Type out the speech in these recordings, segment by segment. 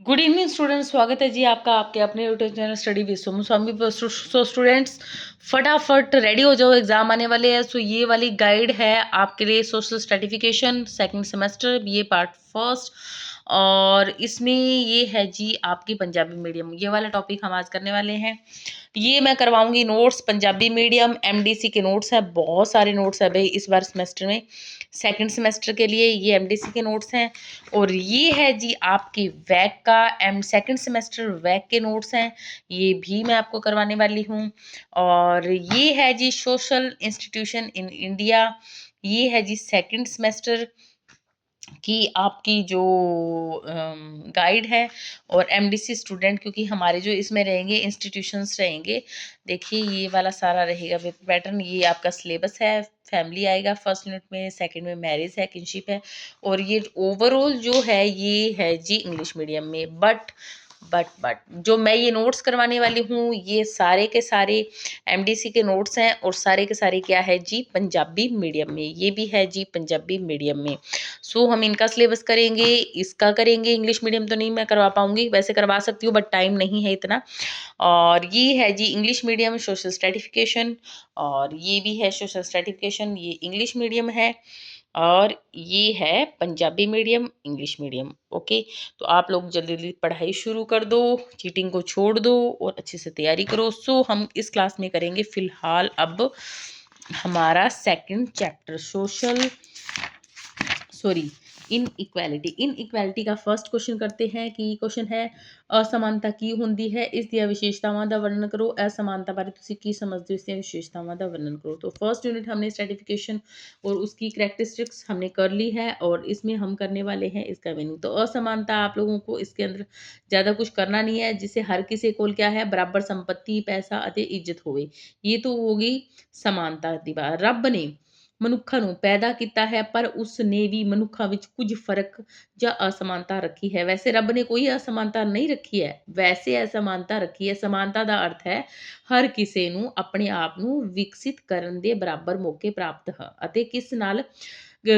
Good evening students, स्वागत है जी आपका आपके अपने YouTube channel study with Somu Swami पर। सो स्टूडेंट्स, फटाफट रेडी हो जाओ, एग्जाम आने वाले हैं। सो ये वाली गाइड है आपके लिए, सोशल स्ट्रेटिफिकेशन सेकंड सेमेस्टर ये पार्ट फर्स्ट। और इसमें ये है जी आपकी पंजाबी मीडियम, ये वाला टॉपिक हम आज करने वाले हैं। ये मैं करवाऊंगी नोट्स पंजाबी मीडियम एमडीसी के नोट्स हैं, बहुत सारे नोट्स है भाई इस बार सेमेस्टर में। सेकंड सेमेस्टर के लिए ये एमडीसी के नोट्स हैं। और ये है जी आपकी वैक का सेकंड सेमेस्टर वैक के नोट्स हैं, ये भी मैं आपको करवाने वाली हूँ। और ये है जी सोशल इंस्टीट्यूशन इन इंडिया, ये है जी सेकंड सेमेस्टर कि आपकी जो गाइड है। और एमडीसी स्टूडेंट, क्योंकि हमारे जो इसमें रहेंगे इंस्टीट्यूशंस रहेंगे, देखिए ये वाला सारा रहेगा पैटर्न। ये आपका सिलेबस है, फैमिली आएगा फर्स्ट यूनिट में, सेकंड में मैरिज है, किनशिप है। और ये ओवरऑल जो है ये है जी इंग्लिश मीडियम में। बट जो मैं ये नोट्स करवाने वाली हूँ ये सारे के सारे एमडीसी के नोट्स हैं, और सारे के सारे क्या है जी पंजाबी मीडियम में, ये भी है जी पंजाबी मीडियम में। सो हम इनका सिलेबस करेंगे, इसका करेंगे। इंग्लिश मीडियम तो नहीं मैं करवा पाऊंगी, वैसे करवा सकती हूँ बट टाइम नहीं है इतना। और ये है जी इंग्लिश मीडियम सोशल स्ट्रेटिफिकेशन, और ये भी है सोशल स्ट्रेटिफिकेशन, ये इंग्लिश मीडियम है। और ये है Punjabi medium English medium. Okay, तो आप लोग जल्दी जल्दी पढ़ाई शुरू कर दो, चीटिंग को छोड़ दो और अच्छे से तैयारी करो। सो हम इस क्लास में करेंगे फिलहाल अब हमारा सेकंड चैप्टर सोशल सॉरी इन इक्वैलिटी का फर्स्ट क्वेश्चन करते हैं। कि क्वेश्चन है असमानता की ਹੁੰਦੀ है, ਇਸ ਦੀਆਂ ਵਿਸ਼ੇਸ਼ਤਾਵਾਂ ਦਾ ਵਰਣਨ ਕਰੋ। असमानता बारे ਤੁਸੀਂ ਕੀ ਸਮਝਦੇ ਹੋ, ਇਸ ਦੀਆਂ ਵਿਸ਼ੇਸ਼ਤਾਵਾਂ ਦਾ वर्णन करो। तो फर्स्ट यूनिट हमने स्ट्रेटिफिकेशन और उसकी करैक्टरिस्टिक्स हमने कर ली है, और इसमें हम करने वाले हैं इसका मीनिंग। तो असमानता आप लोगों को इसके अंदर ज़्यादा कुछ करना नहीं है, जिसे हर किसी को क्या है बराबर संपत्ति पैसा ਅਤੇ ਇੱਜ਼ਤ ਹੋਵੇ। ये तो होगी समानता ਦੀ बात। ਰੱਬ ਨੇ ਮਨੁੱਖਾਂ ਨੂੰ ਪੈਦਾ ਕੀਤਾ ਹੈ, ਪਰ ਉਸ ਨੇ ਵੀ ਮਨੁੱਖਾਂ ਵਿੱਚ ਕੁਝ ਫਰਕ ਜਾਂ ਅਸਮਾਨਤਾ ਰੱਖੀ ਹੈ। ਵੈਸੇ ਰੱਬ ਨੇ ਕੋਈ ਅਸਮਾਨਤਾ ਨਹੀਂ ਰੱਖੀ ਹੈ, ਵੈਸੇ ਅਸਮਾਨਤਾ ਰੱਖੀ ਹੈ। ਸਮਾਨਤਾ ਦਾ ਅਰਥ ਹੈ ਹਰ ਕਿਸੇ ਨੂੰ ਆਪਣੇ ਆਪ ਨੂੰ ਵਿਕਸਿਤ ਕਰਨ ਦੇ ਬਰਾਬਰ ਮੌਕੇ ਪ੍ਰਾਪਤ ਹੈ, ਅਤੇ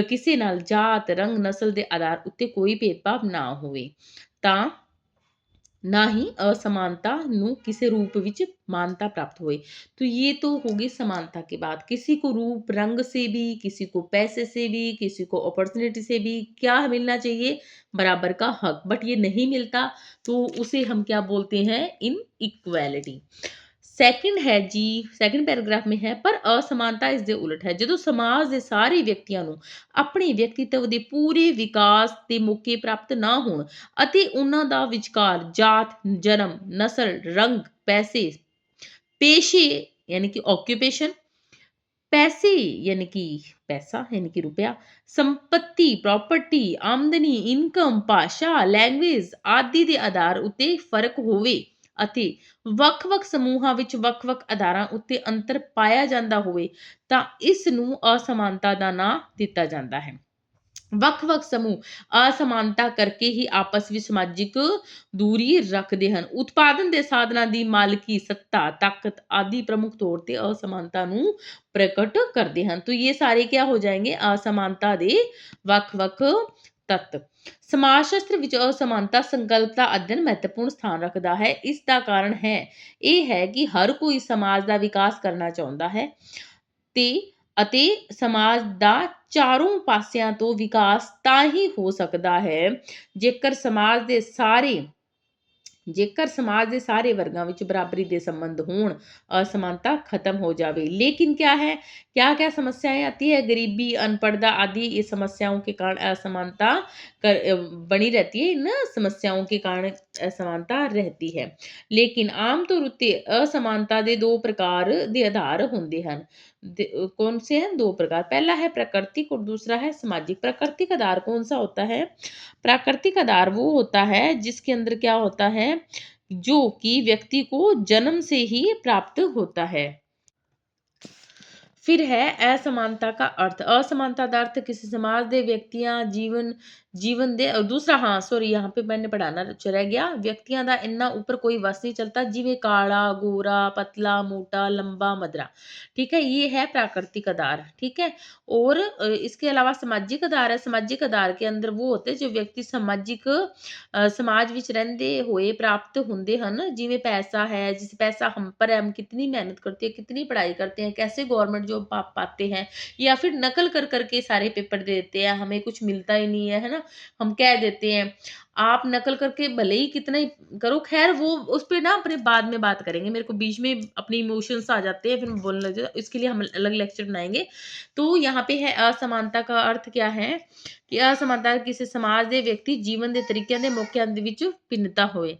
ਕਿਸੇ ਨਾਲ ਜਾਤ ਰੰਗ ਨਸਲ ਦੇ ਆਧਾਰ ਉੱਤੇ ਕੋਈ ਭੇਦਭਾਵ ਨਾ ਹੋਵੇ। ਤਾਂ ना ही असमानता ਨੂੰ ਕਿਸੇ रूप ਵਿੱਚ मान्यता प्राप्त हुए। तो ये तो होगी समानता की बात। किसी को रूप रंग से भी, किसी को पैसे से भी, किसी को अपॉर्चुनिटी से भी क्या मिलना चाहिए बराबर का हक, बट ये नहीं मिलता, तो उसे हम क्या बोलते हैं इन इक्वैलिटी। ਸੈਕਿੰਡ ਹੈ ਜੀ ਸੈਕਿੰਡ ਪੈਰਾਗ੍ਰਾਫ में है पर असमानता ਇਸ ਦੇ ਉਲਟ ਹੈ। ਜਦੋਂ ਸਮਾਜ ਦੇ ਸਾਰੇ ਵਿਅਕਤੀਆਂ ਨੂੰ ਆਪਣੇ ਵਿਅਕਤੀਤਵ ਦੇ ਪੂਰੇ ਵਿਕਾਸ ਦੇ ਮੌਕੇ ਪ੍ਰਾਪਤ ਨਾ ਹੋਣ, ਅਤੇ ਉਹਨਾਂ ਦਾ ਵਿਚਕਾਰ ਜਾਤ ਜਨਮ ਨਸਲ ਰੰਗ ਪੈਸੇ पेशे यानी कि ऑक्यूपेशन, पैसे यानी कि पैसा यानी कि रुपया, संपत्ति प्रॉपर्टी आमदनी इनकम भाषा लैंग्वेज आदि ਦੇ ਆਧਾਰ ਉੱਤੇ ਫਰਕ ਹੋਵੇ, ਅਤੇ ਵੱਖ-ਵੱਖ ਸਮੂਹਾਂ ਵਿੱਚ ਵੱਖ-ਵੱਖ ਆਧਾਰਾਂ ਉੱਤੇ ਅੰਤਰ ਪਾਇਆ ਜਾਂਦਾ ਹੋਵੇ, ਤਾਂ ਇਸ ਨੂੰ ਅਸਮਾਨਤਾ ਦਾ ਨਾਂ ਦਿੱਤਾ ਜਾਂਦਾ ਹੈ। ਵੱਖ-ਵੱਖ ਸਮੂਹ ਅਸਮਾਨਤਾ ਕਰਕੇ ਹੀ ਆਪਸ ਵਿੱਚ ਸਮਾਜਿਕ ਦੂਰੀ ਰੱਖਦੇ ਹਨ। ਉਤਪਾਦਨ ਦੇ ਸਾਧਨਾਂ ਦੀ ਮਾਲਕੀ ਸੱਤਾ ਤਾਕਤ ਆਦि प्रमुख तौर ਤੇ ਅਸਮਾਨਤਾ ਨੂੰ ਪ੍ਰਗਟ ਕਰਦੇ ਹਨ। तो ये सारे क्या हो जाएंगे असमानता ਦੇ ਵੱਖ-ਵੱਖ ਤੱਤ। ਸਮਾਜ ਸ਼ਾਸਤਰ ਵਿੱਚ ਅਸਮਾਨਤਾ ਸੰਕਲਪ ਦਾ ਅਧਿਐਨ ਮਹੱਤਵਪੂਰਨ ਸਥਾਨ ਰੱਖਦਾ ਹੈ। ਇਸ ਦਾ ਕਾਰਨ ਹੈ ਇਹ ਹੈ ਕਿ ਹਰ ਕੋਈ ਸਮਾਜ ਦਾ ਵਿਕਾਸ ਕਰਨਾ ਚਾਹੁੰਦਾ ਹੈ, ਤੇ ਅਤੇ ਸਮਾਜ ਦਾ ਚਾਰੋਂ ਪਾਸਿਆਂ ਤੋਂ ਵਿਕਾਸ ਤਾਂ ਹੀ ਹੋ ਸਕਦਾ ਹੈ ਜੇਕਰ ਸਮਾਜ ਦੇ ਸਾਰੇ ਵਰਗਾਂ ਵਿੱਚ ਬਰਾਬਰੀ ਦੇ संबंध ਹੋਣ, असमानता खत्म हो जावे। लेकिन क्या है, क्या-क्या समस्याएं आती है, गरीबी अनपढ़ता आदि ये समस्याओं के कारण असमानता बनी रहती है। इन समस्याओं के कारण असमानता रहती है। लेकिन आम तौर उत्ते असमानता ਦੇ ਦੋ प्रकार ਦੇ आधार ਹੁੰਦੇ ਹਨ। कौन से हैं दो प्रकार, पहला है प्राकृतिक और दूसरा है सामाजिक। प्राकृतिक आधार कौन सा होता है, प्राकृतिक आधार वो होता है जिसके अंदर क्या होता है, जो कि व्यक्ति को जन्म से ही प्राप्त होता है। फिर है असमानता का अर्थ। असमानता का अर्थ किसी समाज ਦੇ ਵਿਅਕਤੀਆਂ ਜੀਵਨ ਦੇ ਦੂਸਰਾ ਹਾਂ ਸੌਰੀ यहाँ पे मैंने पढ़ाना रह गया। ਵਿਅਕਤੀਆਂ ਦਾ ਇੰਨਾ ऊपर कोई वस नहीं चलता जिਵੇਂ काला गोरा पतला मोटा लंबा मदरा। ठीक है, ये है प्राकृतिक आधार। ठीक है, और इसके अलावा सामाजिक आधार है। सामाजिक आधार के अंदर वो होते जो व्यक्ति समाजिक समाज ਵਿੱਚ ਰਹਿੰਦੇ ਹੋਏ प्राप्त ਹੁੰਦੇ ਹਨ, ਜਿਵੇਂ पैसा है, जिस पैसा हम पर है, हम कितनी मेहनत करते हैं, कितनी पढ़ाई करते हैं, कैसे गवर्नमेंट जॉब पा पाते हैं, या फिर नकल कर करके सारे पेपर दे देते हैं, हमें कुछ मिलता ही नहीं है ना, हम कह देते हैं। आप नकल करके भले ही कितना ही करो, खैर वो उस पे ना अपने बाद में बात करेंगे, मेरे को बीच में अपने इमोशंस आ जाते हैं, फिर मैं बोलने लग जाती हूँ, इसके लिए हम अलग लेक्चर बनाएंगे। तो यहाँ पे है असमानता का अर्थ क्या है कि असमानता ਕਿਸੇ ਸਮਾਜ ਦੇ ਵਿਅਕਤੀ ਜੀਵਨ ਦੇ ਤਰੀਕਿਆਂ ਦੇ ਮੌਕਿਆਂ ਦੇ ਵਿੱਚ ਭਿੰਨਤਾ ਹੋਵੇ।